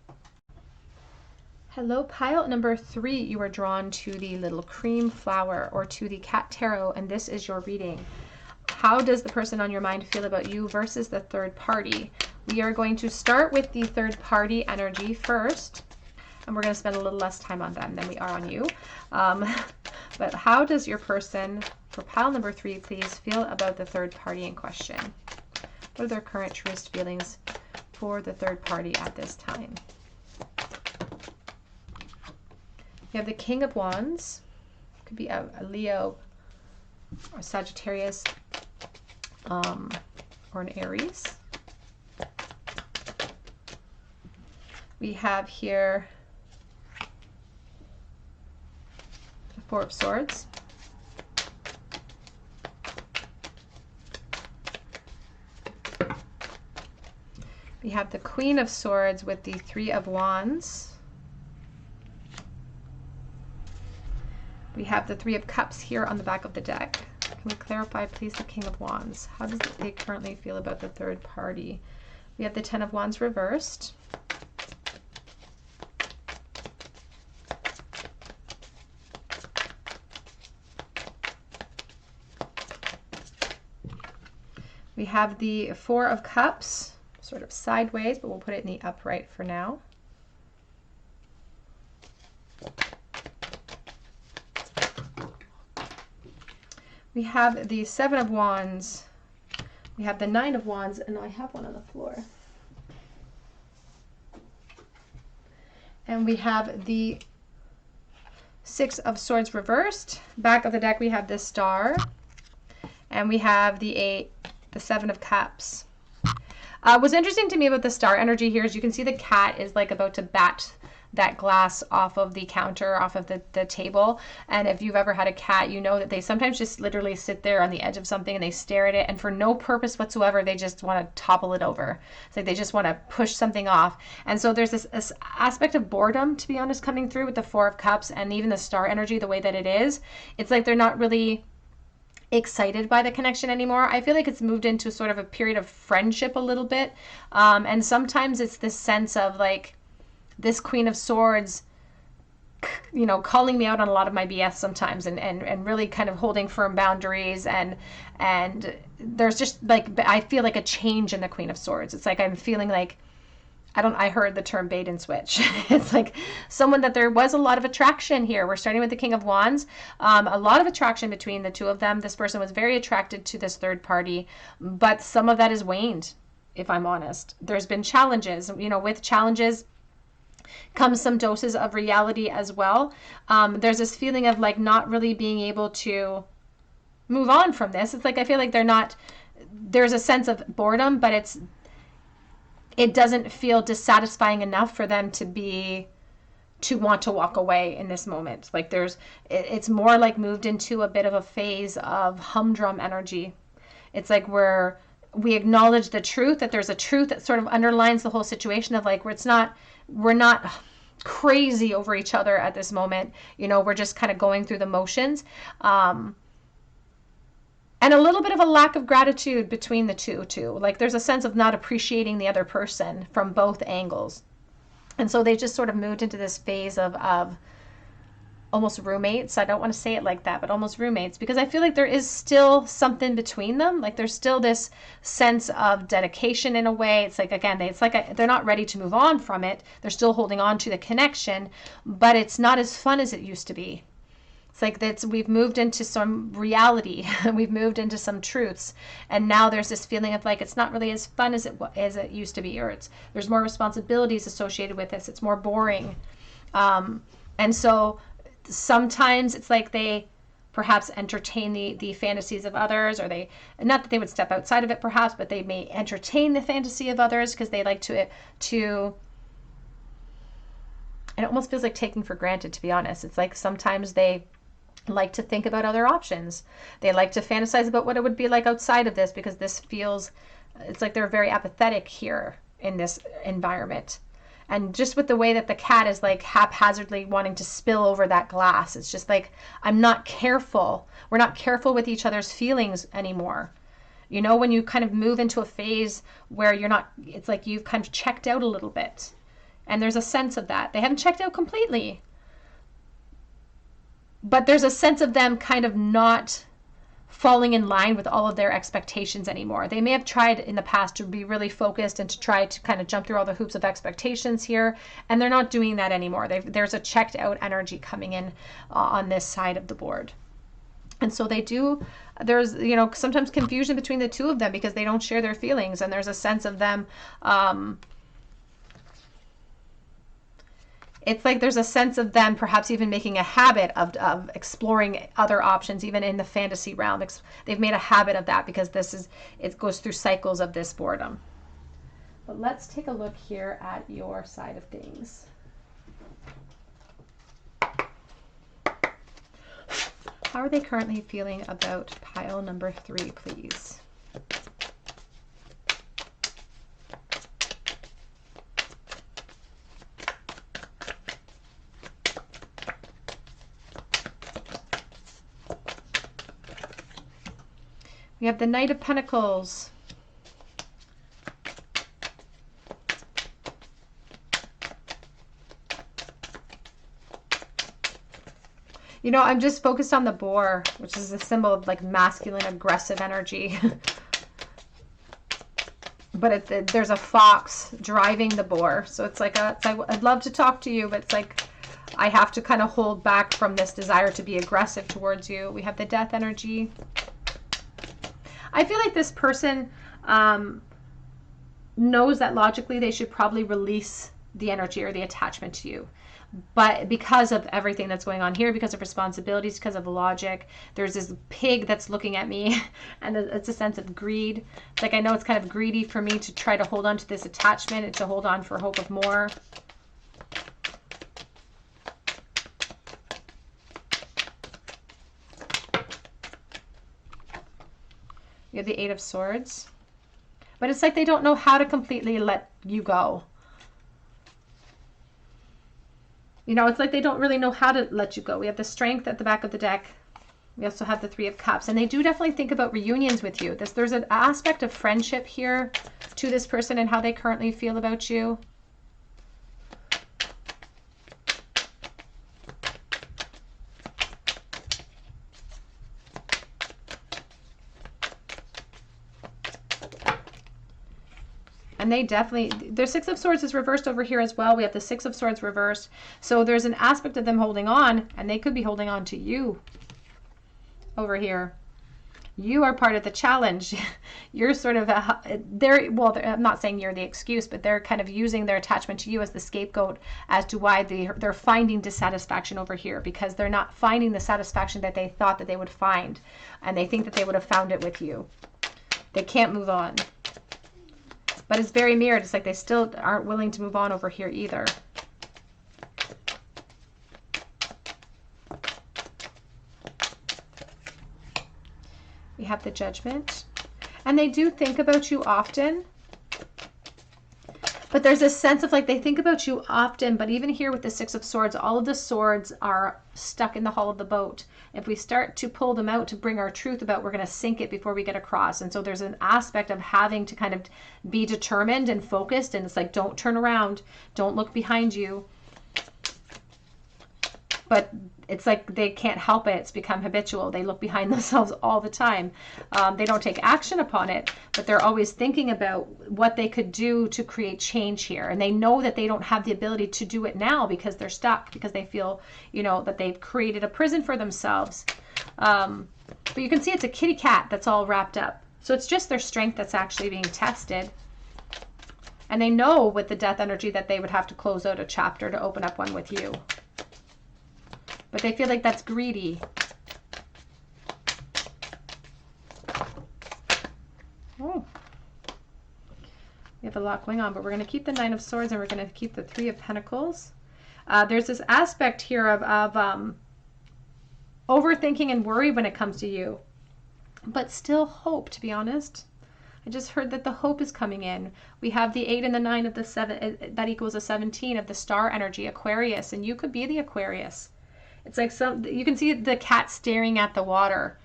Hello, pile number 3. You are drawn to the little cream flower or to the cat tarot, and this is your reading. How does the person on your mind feel about you versus the third party? We are going to start with the third party energy first, and we're going to spend a little less time on them than we are on you. But how does your person, for pile number 3, please, feel about the third party in question? What are their current truest feelings for the third party at this time? You have the King of Wands. Could be a Leo or Sagittarius or an Aries. We have here the Four of Swords. We have the Queen of Swords with the Three of Wands. We have the Three of Cups here on the back of the deck. Can we clarify, please, the King of Wands? How does they currently feel about the third party? We have the Ten of Wands reversed. We have the Four of Cups, sort of sideways, but we'll put it in the upright for now. We have the Seven of Wands. We have the Nine of Wands, and I have one on the floor. And we have the Six of Swords reversed. Back of the deck, we have this Star. And we have the Seven of Cups. What's interesting to me about the Star energy here is you can see the cat is like about to bat that glass off of the counter, off of the table. And if you've ever had a cat, you know that they sometimes just literally sit there on the edge of something and they stare at it, and for no purpose whatsoever, they just want to topple it over. It's like they just want to push something off. And so there's this aspect of boredom, to be honest, coming through with the Four of Cups and even the Star energy, the way that it is. It's like they're not really excited by the connection anymore. I feel like it's moved into sort of a period of friendship a little bit. And sometimes it's this sense of like, this Queen of Swords, you know, calling me out on a lot of my BS sometimes, and really kind of holding firm boundaries, and there's just like, I feel like a change in the Queen of Swords. It's like I'm feeling like, I heard the term bait and switch. It's like someone that there was a lot of attraction here. We're starting with the King of Wands. A lot of attraction between the two of them. This person was very attracted to this third party, but some of that has waned, if I'm honest. There's been challenges, you know, with challenges comes some doses of reality as well. There's this feeling of like not really being able to move on from this. It's like I feel like there's a sense of boredom, but it doesn't feel dissatisfying enough for them to want to walk away in this moment. Like it's more like moved into a bit of a phase of humdrum energy. It's like we acknowledge the truth, that there's a truth that sort of underlines the whole situation of like, we're not crazy over each other at this moment. You know, we're just kind of going through the motions. And a little bit of a lack of gratitude between the two too. Like there's a sense of not appreciating the other person from both angles. And so they just sort of moved into this phase of almost roommates. I don't want to say it like that, but almost roommates, because I feel like there is still something between them. Like there's still this sense of dedication in a way. It's like, again, they're not ready to move on from it. They're still holding on to the connection, but it's not as fun as it used to be. It's like we've moved into some reality. We've moved into some truths. And now there's this feeling of like, it's not really as fun as it used to be, or there's more responsibilities associated with this. It's more boring. And so sometimes it's like they perhaps entertain the fantasies of others, or not that they would step outside of it perhaps, but they may entertain the fantasy of others because they like to it almost feels like taking for granted, to be honest. It's like sometimes they like to think about other options. They like to fantasize about what it would be like outside of this, because it's like they're very apathetic here in this environment. And just with the way that the cat is like haphazardly wanting to spill over that glass, it's just like, I'm not careful. We're not careful with each other's feelings anymore. You know, when you kind of move into a phase where it's like you've kind of checked out a little bit. And there's a sense of that. They haven't checked out completely, but there's a sense of them kind of not falling in line with all of their expectations anymore. They may have tried in the past to be really focused and to try to kind of jump through all the hoops of expectations here, and they're not doing that anymore. There's a checked out energy coming in on this side of the board. And so there's, you know, sometimes confusion between the two of them because they don't share their feelings, and there's a sense of them, it's like there's a sense of them perhaps even making a habit of exploring other options, even in the fantasy realm. They've made a habit of that because it goes through cycles of this boredom. But let's take a look here at your side of things. How are they currently feeling about pile number 3, please? We have the Knight of Pentacles. You know, I'm just focused on the boar, which is a symbol of like masculine, aggressive energy. But there's a fox driving the boar. So it's like, I'd love to talk to you, but it's like, I have to kind of hold back from this desire to be aggressive towards you. We have the death energy. I feel like this person knows that logically they should probably release the energy or the attachment to you. But because of everything that's going on here, because of responsibilities, because of logic, there's this pig that's looking at me, and it's a sense of greed. It's like, I know it's kind of greedy for me to try to hold on to this attachment and to hold on for hope of more. You have the Eight of Swords. But it's like they don't know how to completely let you go. You know, it's like they don't really know how to let you go. We have the Strength at the back of the deck. We also have the Three of Cups. And they do definitely think about reunions with you. There's an aspect of friendship here to this person and how they currently feel about you. And they definitely, their Six of Swords is reversed over here as well. We have the Six of Swords reversed. So there's an aspect of them holding on, and they could be holding on to you over here. You are part of the challenge. You're sort of, well, I'm not saying you're the excuse, but they're kind of using their attachment to you as the scapegoat as to why they're finding dissatisfaction over here, because they're not finding the satisfaction that they thought that they would find. And they think that they would have found it with you. They can't move on. But it's very mirrored. It's like they still aren't willing to move on over here either. We have the Judgment. And they do think about you often. But there's a sense of like they think about you often, but even here with the Six of Swords, all of the swords are stuck in the hull of the boat. If we start to pull them out to bring our truth about, we're going to sink it before we get across. And so there's an aspect of having to kind of be determined and focused. And it's like, don't turn around. Don't look behind you. But it's like they can't help it. It's become habitual. They look behind themselves all the time. They don't take action upon it, but they're always thinking about what they could do to create change here. And they know that they don't have the ability to do it now because they're stuck, because they feel, you know, that they've created a prison for themselves. But you can see it's a kitty cat that's all wrapped up. So it's just their strength that's actually being tested. And they know with the Death energy that they would have to close out a chapter to open up one with you. But they feel like that's greedy. Oh. We have a lot going on, but we're going to keep the Nine of Swords and we're going to keep the Three of Pentacles. There's this aspect here of overthinking and worry when it comes to you, but still hope, to be honest. I just heard that the hope is coming in. We have the 8 and the 9 of the 7. That equals a 17 of the star energy, Aquarius, and you could be the Aquarius. It's like you can see the cat staring at the water,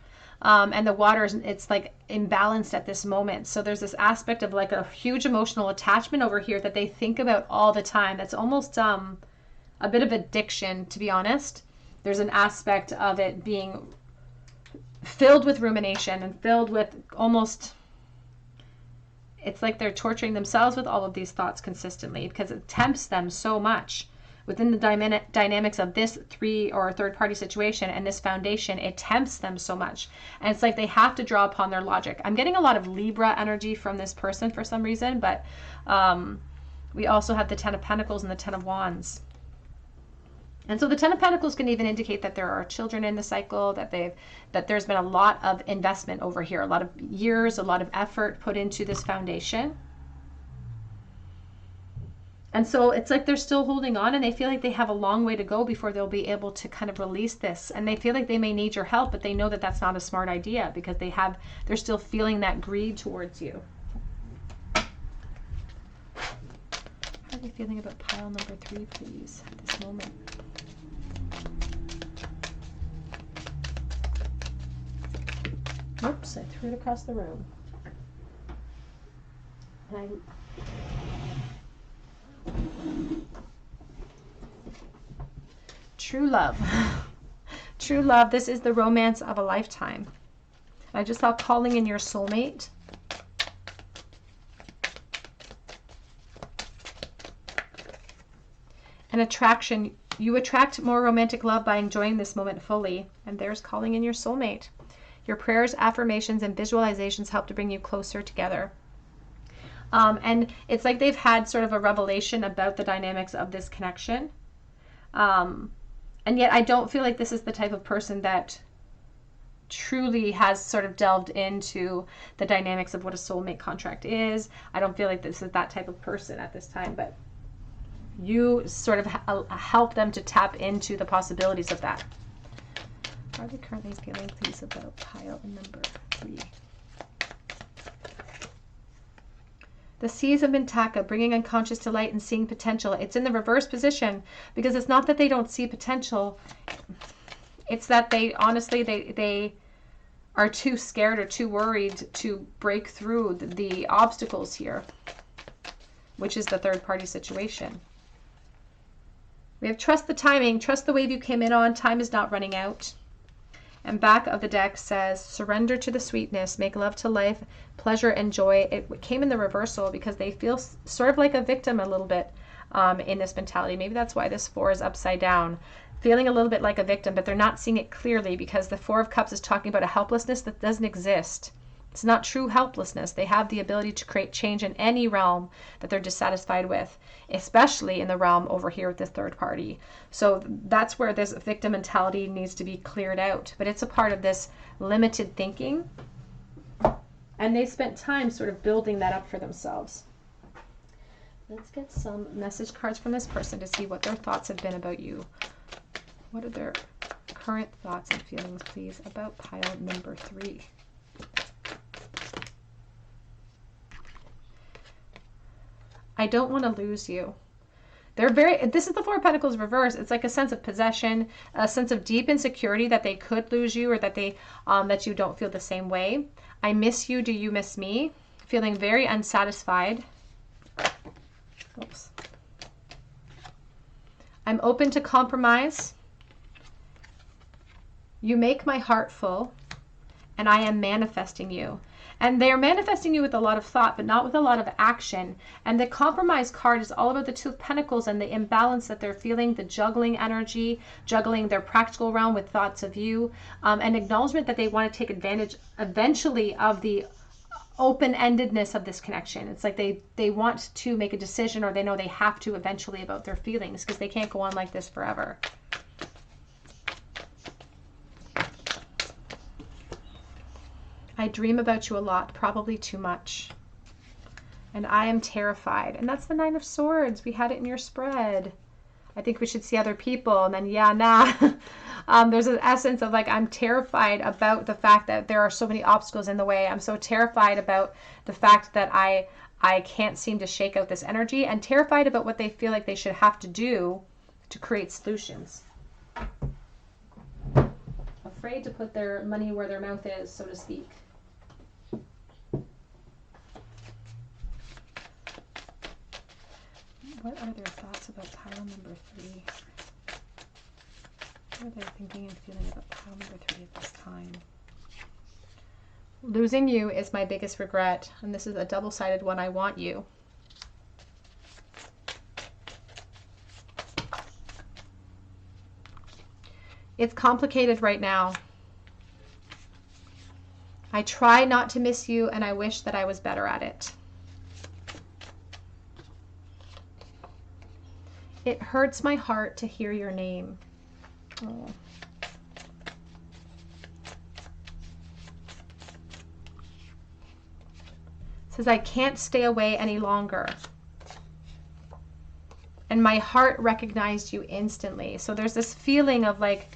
and the water it's like imbalanced at this moment. So there's this aspect of like a huge emotional attachment over here that they think about all the time. That's almost a bit of addiction, to be honest. There's an aspect of it being filled with rumination and filled with almost, it's like they're torturing themselves with all of these thoughts consistently because it tempts them so much. Within the dynamics of this third-party situation and this foundation, it tempts them so much. And it's like they have to draw upon their logic. I'm getting a lot of Libra energy from this person for some reason, but we also have the Ten of Pentacles and the Ten of Wands. And so the Ten of Pentacles can even indicate that there are children in the cycle, that there's been a lot of investment over here, a lot of years, a lot of effort put into this foundation. And so it's like they're still holding on and they feel like they have a long way to go before they'll be able to kind of release this. And they feel like they may need your help, but they know that that's not a smart idea because they're still feeling that greed towards you. How are they feeling about pile number 3, please, at this moment? Oops, I threw it across the room. And true love. True love. This is the romance of a lifetime. I just saw calling in your soulmate. An attraction. You attract more romantic love by enjoying this moment fully. And there's calling in your soulmate. Your prayers, affirmations, and visualizations help to bring you closer together. And it's like they've had sort of a revelation about the dynamics of this connection. And yet I don't feel like this is the type of person that truly has sort of delved into the dynamics of what a soulmate contract is. I don't feel like this is that type of person at this time, but you sort of help them to tap into the possibilities of that. Are they currently feeling, please, about pile number 3? The seas of Mintaka, bringing unconscious to light and seeing potential. It's in the reverse position because it's not that they don't see potential. It's that they honestly, they are too scared or too worried to break through the obstacles here, which is the third party situation. We have trust the timing, trust the wave you came in on, time is not running out. And back of the deck says, surrender to the sweetness, make love to life, pleasure and joy. It came in the reversal because they feel sort of like a victim a little bit in this mentality. Maybe that's why this 4 is upside down, feeling a little bit like a victim, but they're not seeing it clearly because the 4 of Cups is talking about a helplessness that doesn't exist. It's not true helplessness. They have the ability to create change in any realm that they're dissatisfied with, especially in the realm over here with this third party. So that's where this victim mentality needs to be cleared out. But it's a part of this limited thinking. And they spent time sort of building that up for themselves. Let's get some message cards from this person to see what their thoughts have been about you. What are their current thoughts and feelings, please, about pile number 3? I don't want to lose you. This is the 4 of Pentacles reverse. It's like a sense of possession, a sense of deep insecurity that they could lose you or that that you don't feel the same way. I miss you. Do you miss me? Feeling very unsatisfied. Oops. I'm open to compromise. You make my heart full, and I am manifesting you. And they are manifesting you with a lot of thought, but not with a lot of action. And the compromise card is all about the 2 of Pentacles and the imbalance that they're feeling, the juggling energy, juggling their practical realm with thoughts of you, and acknowledgement that they want to take advantage eventually of the open-endedness of this connection. It's like they want to make a decision, or they know they have to eventually about their feelings because they can't go on like this forever. I dream about you a lot, probably too much. And I am terrified. And that's the 9 of Swords. We had it in your spread. I think we should see other people. And then, yeah, nah. There's an essence of like, I'm terrified about the fact that there are so many obstacles in the way. I'm so terrified about the fact that I can't seem to shake out this energy, and terrified about what they feel like they should have to do to create solutions. Afraid to put their money where their mouth is, so to speak. What are their thoughts about pile number 3? What are they thinking and feeling about pile number 3 at this time? Losing you is my biggest regret, and this is a double-sided one. I want you. It's complicated right now. I try not to miss you, and I wish that I was better at it. It hurts my heart to hear your name. Oh. It says, I can't stay away any longer. And my heart recognized you instantly. So there's this feeling of like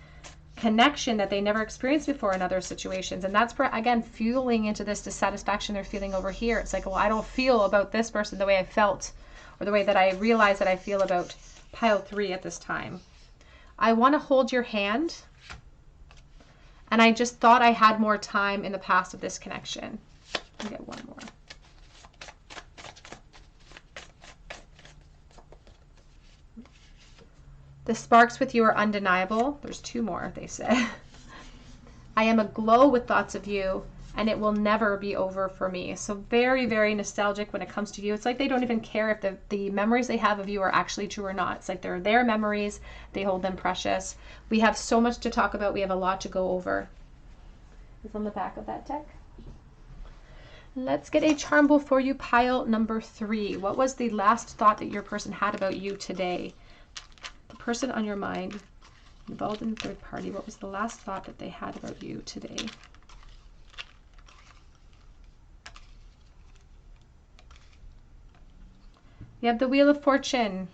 connection that they never experienced before in other situations. And that's, again, fueling into this dissatisfaction they're feeling over here. It's like, well, I don't feel about this person the way I felt, or the way that I realize that I feel about pile 3 at this time. I want to hold your hand, and I just thought I had more time in the past of this connection. I'll get one more. The sparks with you are undeniable. There's 2 more, they say. I am aglow with thoughts of you, and it will never be over for me. So very, very nostalgic when it comes to you. It's like they don't even care if the memories they have of you are actually true or not. It's like they're their memories. They hold them precious. We have so much to talk about. We have a lot to go over. is on the back of that deck. Let's get a charm bowl for you, pile number 3. What was the last thought that your person had about you today? The person on your mind, involved in the third party, what was the last thought that they had about you today? You have the Wheel of Fortune,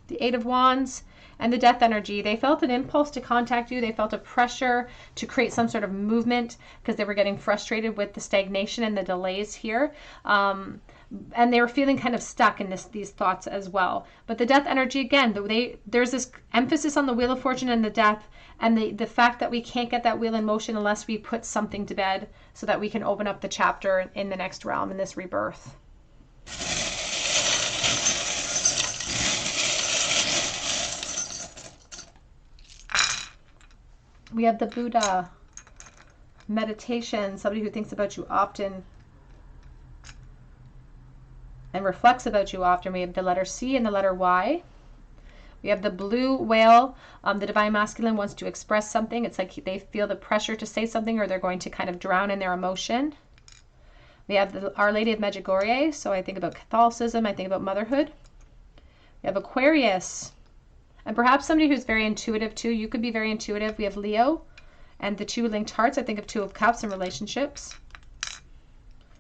the Eight of Wands, and the Death energy. They felt an impulse to contact you. They felt a pressure to create some sort of movement because they were getting frustrated with the stagnation and the delays here. And they were feeling kind of stuck in these thoughts as well. But the Death energy, again, there's this emphasis on the Wheel of Fortune and the Death, and the fact that we can't get that wheel in motion unless we put something to bed so that we can open up the chapter in the next realm, in this rebirth. We have the Buddha, meditation, somebody who thinks about you often and reflects about you often. We have the letter C and the letter Y. We have the blue whale. The divine masculine wants to express something. It's like they feel the pressure to say something, or they're going to kind of drown in their emotion. We have the Our Lady of Medjugorje. So I think about Catholicism. I think about motherhood. We have Aquarius. And perhaps somebody who's very intuitive too. You could be very intuitive. We have Leo and the 2 linked hearts. I think of 2 of Cups in relationships.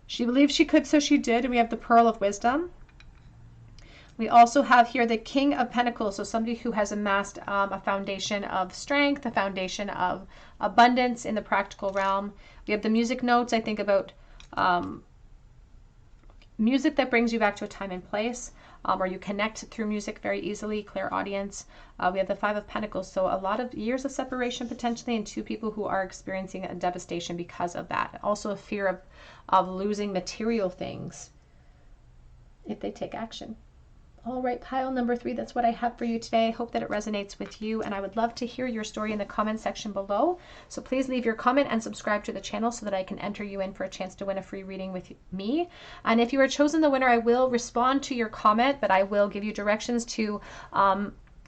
She believed she could, so she did. And we have the Pearl of Wisdom. We also have here the King of Pentacles. So somebody who has amassed a foundation of strength, a foundation of abundance in the practical realm. We have the music notes. I think about music that brings you back to a time and place. Or you connect through music very easily, clairaudience. We have the 5 of Pentacles, so a lot of years of separation potentially, and 2 people who are experiencing a devastation because of that. Also a fear of losing material things if they take action. All right, pile number 3, that's what I have for you today. Hope that it resonates with you, and I would love to hear your story in the comment section below. So please leave your comment and subscribe to the channel so that I can enter you in for a chance to win a free reading with me. And if you are chosen the winner, I will respond to your comment, but I will give you directions to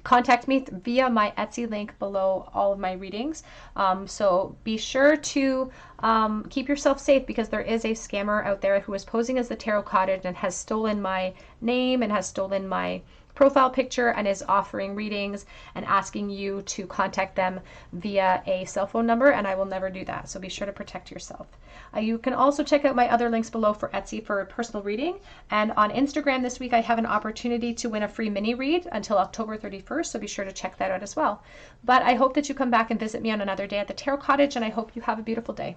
contact me via my Etsy link below all of my readings. So be sure to keep yourself safe, because there is a scammer out there who is posing as the Tarot Cottage and has stolen my name and has stolen my profile picture and is offering readings and asking you to contact them via a cell phone number, and I will never do that. So be sure to protect yourself. You can also check out my other links below for Etsy for a personal reading. And on Instagram this week, I have an opportunity to win a free mini read until October 31st. So be sure to check that out as well. But I hope that you come back and visit me on another day at the Tarot Cottage, and I hope you have a beautiful day.